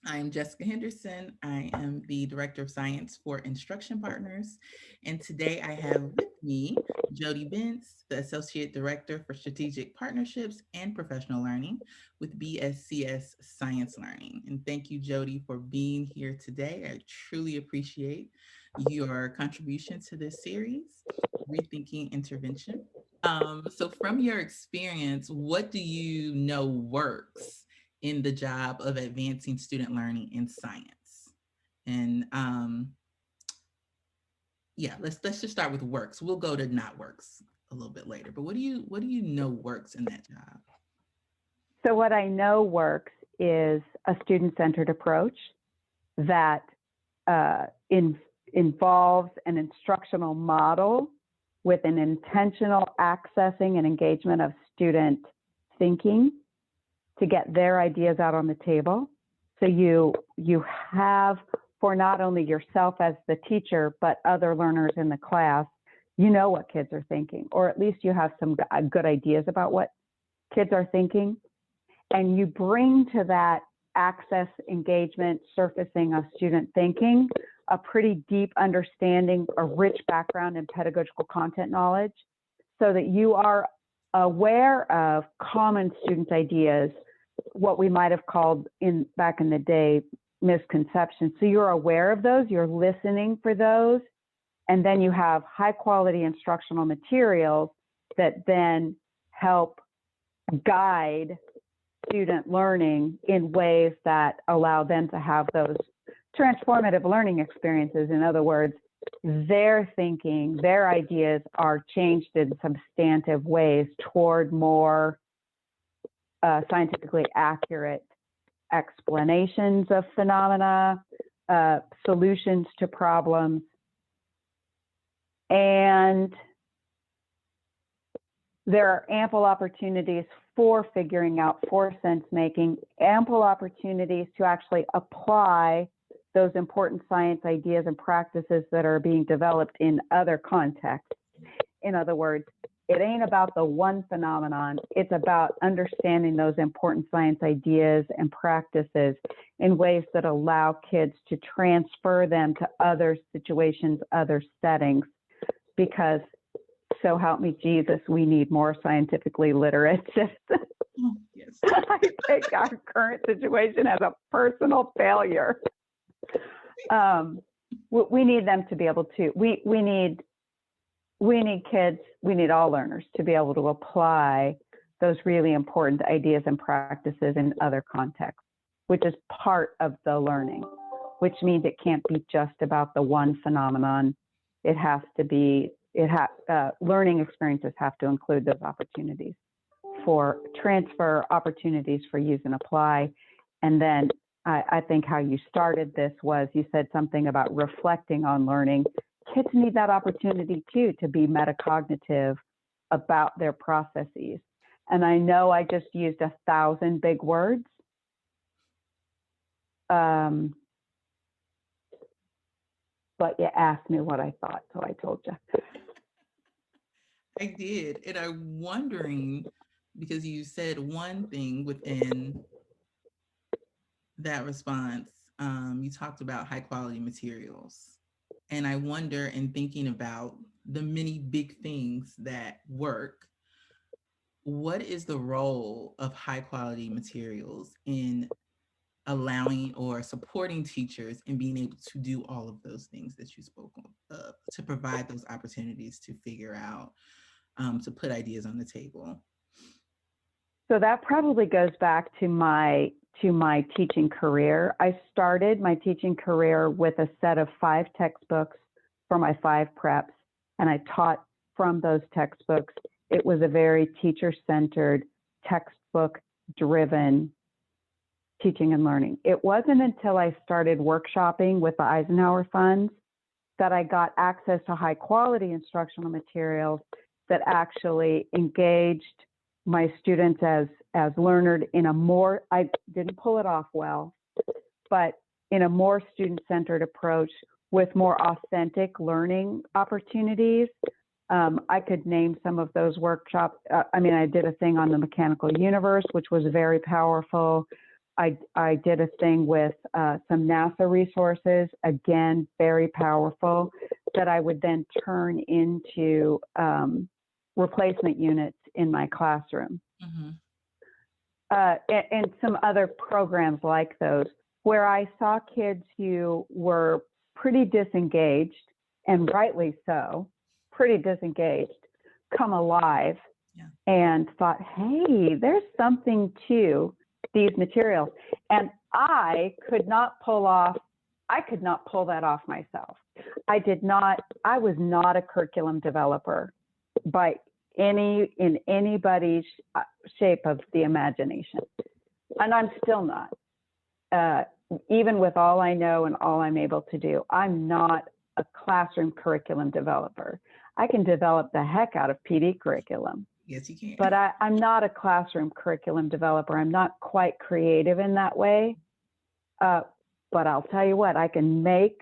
I'm Jessica Henderson. I am the Director of Science for Instruction Partners. And today I have with me Jody Bintz, the Associate Director for Strategic Partnerships and Professional Learning with BSCS Science Learning. And thank you, Jody, for being here today. I truly appreciate your contribution to this series, Rethinking Intervention. So, from your experience, what do you know works in the job of advancing student learning in science? And yeah, let's just start with works. We'll go to not works a little bit later. But what do you know works in that job? So what I know works is a student-centered approach that involves an instructional model with an intentional accessing and engagement of student thinking to get their ideas out on the table. So you have, for not only yourself as the teacher, but other learners in the class, you know what kids are thinking, or at least you have some good ideas about what kids are thinking. And you bring to that access, engagement, surfacing of student thinking, a pretty deep understanding, a rich background in pedagogical content knowledge, so that you are aware of common student ideas, what we might have called back in the day misconceptions. So you're aware of those, you're listening for those, and then you have high quality instructional materials that then help guide student learning in ways that allow them to have those transformative learning experiences. In other words, their thinking, their ideas are changed in substantive ways toward more scientifically accurate explanations of phenomena, solutions to problems, and there are ample opportunities for figuring out, for sense making, ample opportunities to actually apply those important science ideas and practices that are being developed in other contexts. In other words, it ain't about the one phenomenon, it's about understanding those important science ideas and practices in ways that allow kids to transfer them to other situations, other settings, because so help me Jesus, we need more scientifically literate citizens. Oh, yes. I take our current situation as a personal failure. We need them to be able to, we need kids, we need all learners to be able to apply those really important ideas and practices in other contexts, which is part of the learning, which means it can't be just about the one phenomenon. It has to be, learning experiences have to include those opportunities for transfer, opportunities for use and apply. And then I think how you started this was you said something about reflecting on learning. Kids need that opportunity too, to be metacognitive about their processes. And I know I just used 1,000 big words. But you asked me what I thought, so I told you. I did. And I'm wondering, because you said one thing within that response, you talked about high quality materials. And I wonder, in thinking about the many big things that work, what is the role of high quality materials in allowing or supporting teachers in being able to do all of those things that you spoke of, to provide those opportunities to figure out, to put ideas on the table? So that probably goes back to my teaching career. I started my teaching career with a set of 5 textbooks for my 5 preps, and I taught from those textbooks. It was a very teacher-centered, textbook-driven teaching and learning. It wasn't until I started workshopping with the Eisenhower Funds that I got access to high-quality instructional materials that actually engaged my students as learners in a more, I didn't pull it off well, but in a more student-centered approach with more authentic learning opportunities. I could name some of those workshops. I did a thing on the mechanical universe, which was very powerful. I did a thing with some NASA resources, again, very powerful, that I would then turn into replacement units in my classroom. Mm-hmm. And some other programs like those, where I saw kids who were pretty disengaged, and rightly so, pretty disengaged, come alive, Yeah. and thought, hey, there's something to these materials. And I could not pull that off myself. I was not a curriculum developer by in anybody's shape of the imagination. And I'm still not. Even with all I know and all I'm able to do, I'm not a classroom curriculum developer. I can develop the heck out of PD curriculum. Yes, you can. But I'm not a classroom curriculum developer. I'm not quite creative in that way. But I'll tell you what, I can make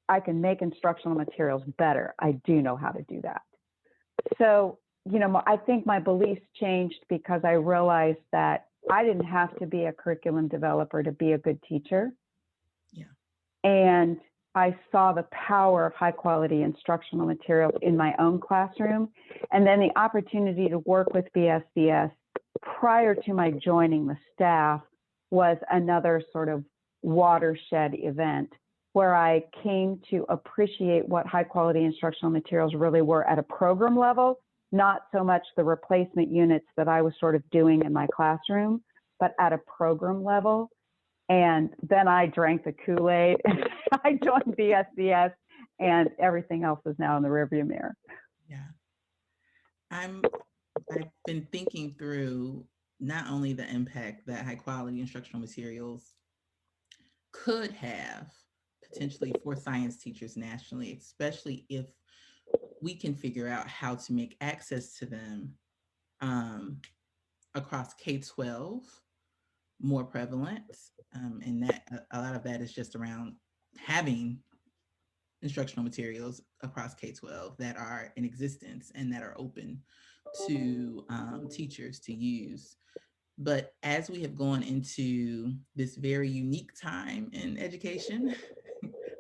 instructional materials better. I do know how to do that. So, I think my beliefs changed because I realized that I didn't have to be a curriculum developer to be a good teacher. Yeah. And I saw the power of high quality instructional materials in my own classroom. And then the opportunity to work with BSCS prior to my joining the staff was another sort of watershed event where I came to appreciate what high quality instructional materials really were at a program level, not so much the replacement units that I was sort of doing in my classroom, but at a program level. And then I drank the Kool-Aid. I joined BSCS, and everything else is now in the rearview mirror. Yeah. I've been thinking through not only the impact that high quality instructional materials could have potentially for science teachers nationally, especially if we can figure out how to make access to them um, across K-12 more prevalent. And that a lot of that is just around having instructional materials across K-12 that are in existence and that are open to teachers to use. But as we have gone into this very unique time in education,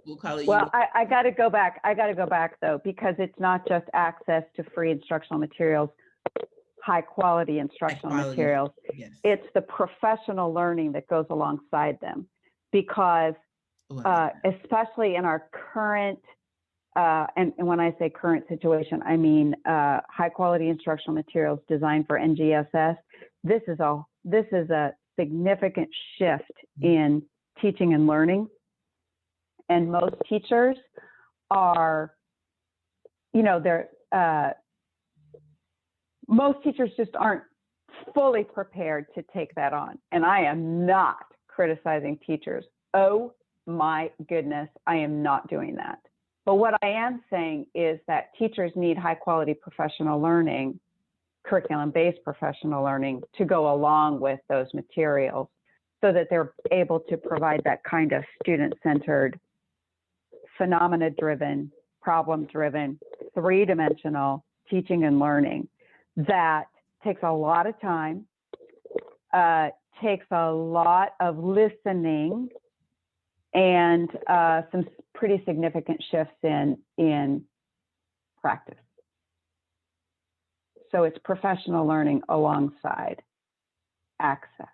we'll call it Well, unique. I got to go back. I got to go back, though, because it's not just access to free instructional materials, high quality High instructional quality, materials. yes. It's the professional learning that goes alongside them. Because especially in our current, and when I say current situation, I mean high quality instructional materials designed for NGSS. This is a significant shift in teaching and learning. And most teachers are, most teachers just aren't fully prepared to take that on. And I am not criticizing teachers. Oh my goodness, I am not doing that. But what I am saying is that teachers need high quality professional learning, curriculum-based professional learning to go along with those materials so that they're able to provide that kind of student-centered, phenomena-driven, problem-driven, three-dimensional teaching and learning that takes a lot of time, takes a lot of listening, and some pretty significant shifts in practice. So it's professional learning alongside access.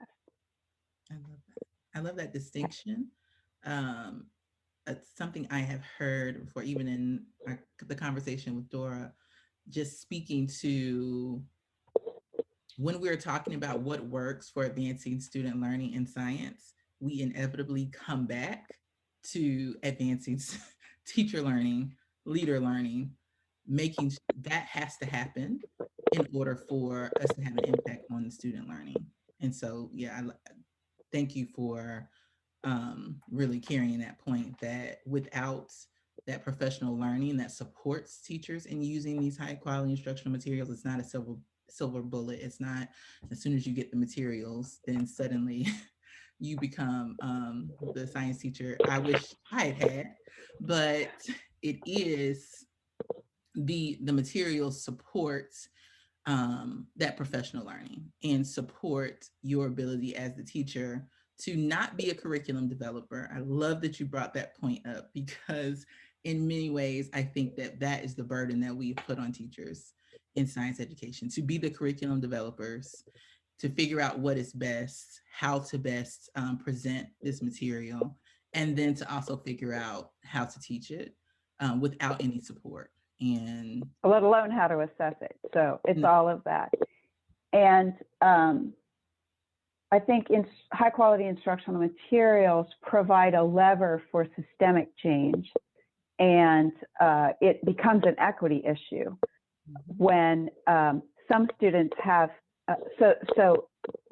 I love that. I love that distinction. It's something I have heard before, even in the conversation with Dora, just speaking to when we're talking about what works for advancing student learning in science, we inevitably come back to advancing teacher learning, leader learning, making that has to happen in order for us to have an impact on the student learning. And so, yeah, thank you for really carrying that point that without that professional learning that supports teachers in using these high quality instructional materials, it's not a silver bullet. It's not as soon as you get the materials, then suddenly you become the science teacher I wish I had, but it is the material supports that professional learning and support your ability as the teacher to not be a curriculum developer. I love that you brought that point up because in many ways, I think that that is the burden that we've put on teachers in science education, to be the curriculum developers, to figure out what is best, how to best present this material, and then to also figure out how to teach it without any support. And let alone how to assess it. So it's no, all of that. And I think high quality instructional materials provide a lever for systemic change, and it becomes an equity issue when some students have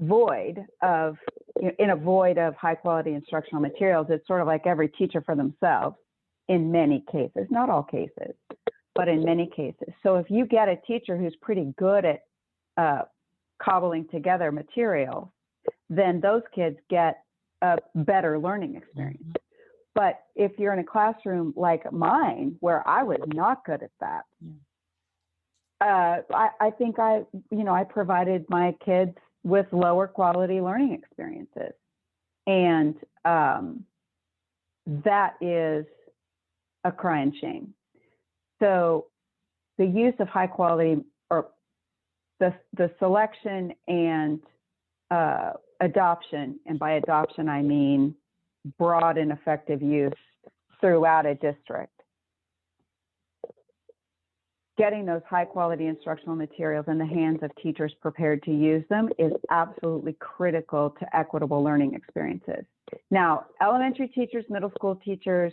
void of, in a void of high quality instructional materials. It's sort of like every teacher for themselves in many cases, not all cases, but in many cases. So if you get a teacher who's pretty good at cobbling together material, then those kids get a better learning experience. Mhm. But if you're in a classroom like mine, where I was not good at that, I think I provided my kids with lower quality learning experiences. And that is a crying shame. So the use of high quality, or the selection and adoption, and by adoption I mean broad and effective use throughout a district. Getting those high quality instructional materials in the hands of teachers prepared to use them is absolutely critical to equitable learning experiences. Now, elementary teachers, middle school teachers,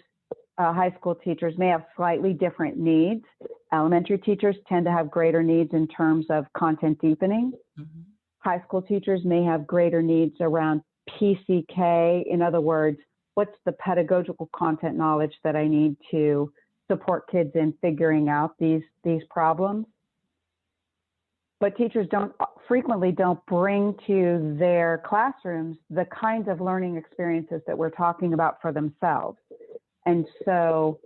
high school teachers may have slightly different needs. Elementary teachers tend to have greater needs in terms of content deepening. Mhm. High school teachers may have greater needs around PCK. In other words, what's the pedagogical content knowledge that I need to support kids in figuring out these problems? But teachers frequently don't bring to their classrooms the kinds of learning experiences that we're talking about for themselves. And so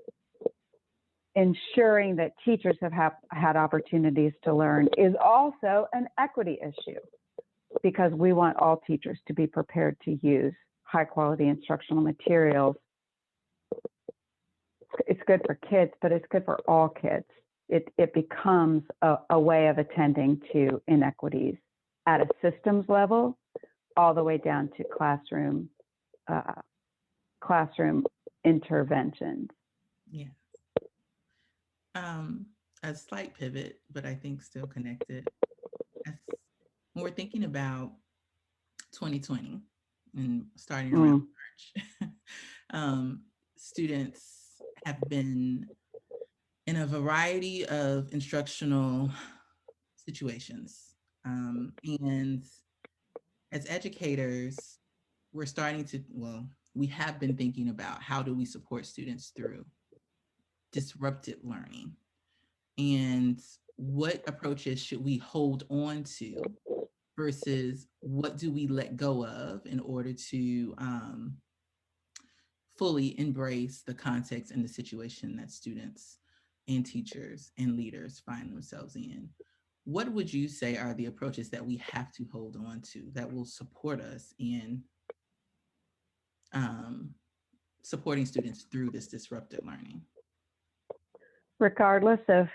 ensuring that teachers have had opportunities to learn is also an equity issue, because we want all teachers to be prepared to use high quality instructional materials. It's good for kids, but it's good for all kids. It becomes a way of attending to inequities at a systems level, all the way down to classroom interventions. Yeah. A slight pivot, but I think still connected. As when we're thinking about 2020 and starting around Mm. March, students have been in a variety of instructional situations. And as educators, we're starting to, well, we have been thinking about how do we support students through disrupted learning, and what approaches should we hold on to versus what do we let go of in order to fully embrace the context and the situation that students and teachers and leaders find themselves in. What would you say are the approaches that we have to hold on to that will support us in um, supporting students through this disrupted learning? Regardless of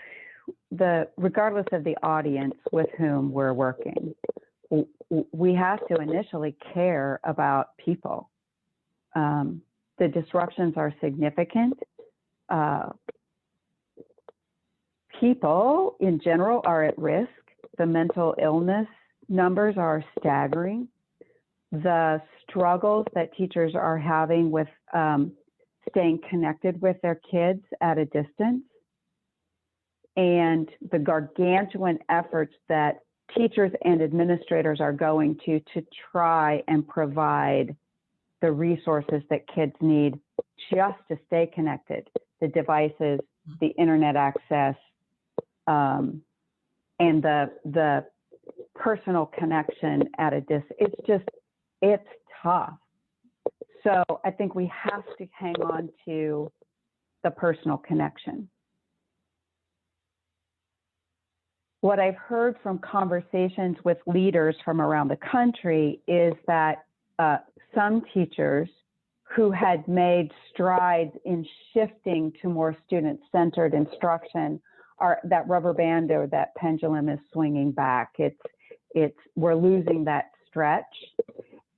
the audience with whom we're working, we have to initially care about people. The disruptions are significant. People in general are at risk. The mental illness numbers are staggering. The struggles that teachers are having with staying connected with their kids at a distance, and the gargantuan efforts that teachers and administrators are going to try and provide the resources that kids need just to stay connected, the devices, the internet access, and the personal connection at a distance. It's tough. So I think we have to hang on to the personal connection. what I've heard from conversations with leaders from around the country is that some teachers who had made strides in shifting to more student-centered instruction are that rubber band or that pendulum is swinging back. We're losing that stretch,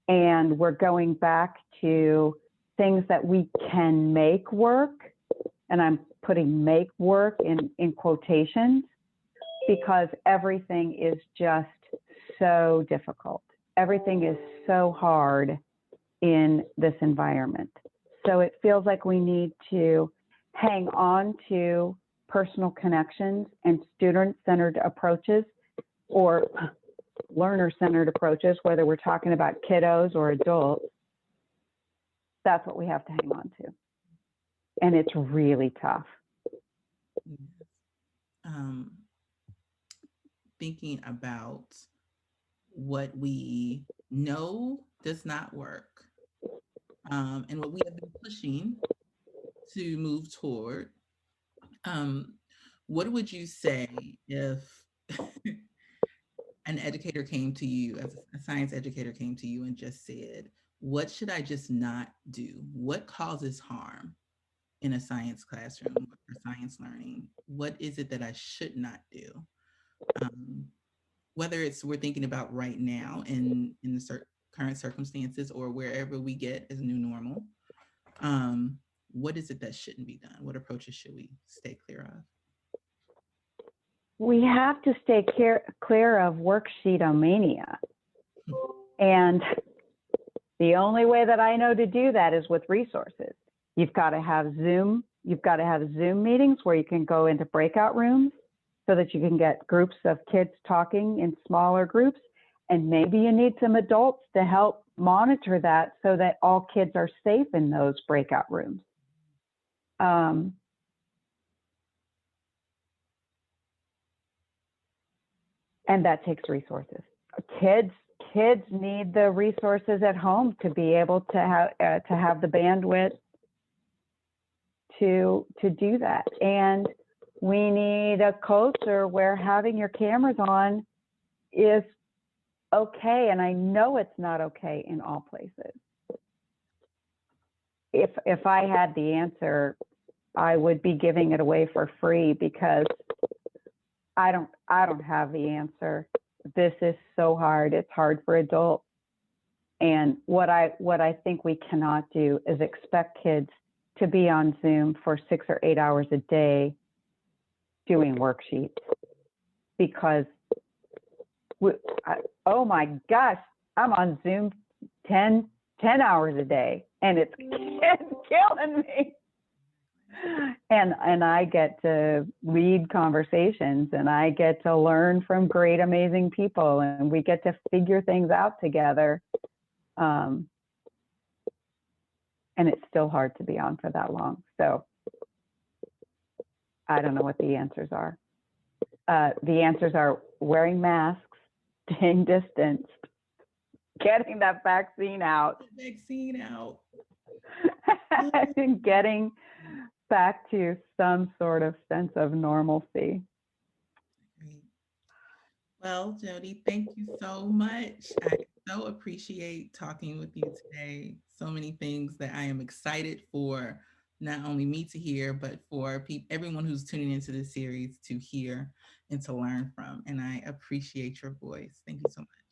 and we're going back to things that we can make work, and I'm putting make work in quotations, because everything is just so difficult. Everything is so hard in this environment. So it feels like we need to hang on to personal connections and student-centered approaches, or learner-centered approaches, whether we're talking about kiddos or adults. That's what we have to hang on to. And it's really tough. Um, Thinking about what we know does not work, and what we have been pushing to move toward. What would you say if an educator came to you, as a science educator came to you and just said, what should I just not do? What causes harm in a science classroom or science learning? What is it that I should not do? Um, Whether it's we're thinking about right now in the current circumstances, or wherever we get as new normal, um, what is it that shouldn't be done? What approaches should we stay clear of? We have to stay clear of worksheetomania. And the only way that I know to do that is with resources. You've got to have Zoom meetings where you can go into breakout rooms so that you can get groups of kids talking in smaller groups. And maybe you need some adults to help monitor that so that all kids are safe in those breakout rooms. And that takes resources. Kids need the resources at home to be able to have the bandwidth to do that. And we need a culture where having your cameras on is okay. And I know it's not okay in all places. If I had the answer, I would be giving it away for free, because I don't have the answer. This is so hard. It's hard for adults. And what I think we cannot do is expect kids to be on Zoom for 6 or 8 hours a day doing worksheets, because oh my gosh, I'm on Zoom 10 hours a day, and it's killing me. And I get to lead conversations, and I get to learn from great, amazing people, and we get to figure things out together. And it's still hard to be on for that long. So I don't know what the answers are. The answers are wearing masks, staying distanced, getting that vaccine out. And getting back to some sort of sense of normalcy. Great. Well, Jody, thank you so much. I so appreciate talking with you today. So many things that I am excited for not only me to hear, but for everyone who's tuning into this series to hear and to learn from. And I appreciate your voice. Thank you so much.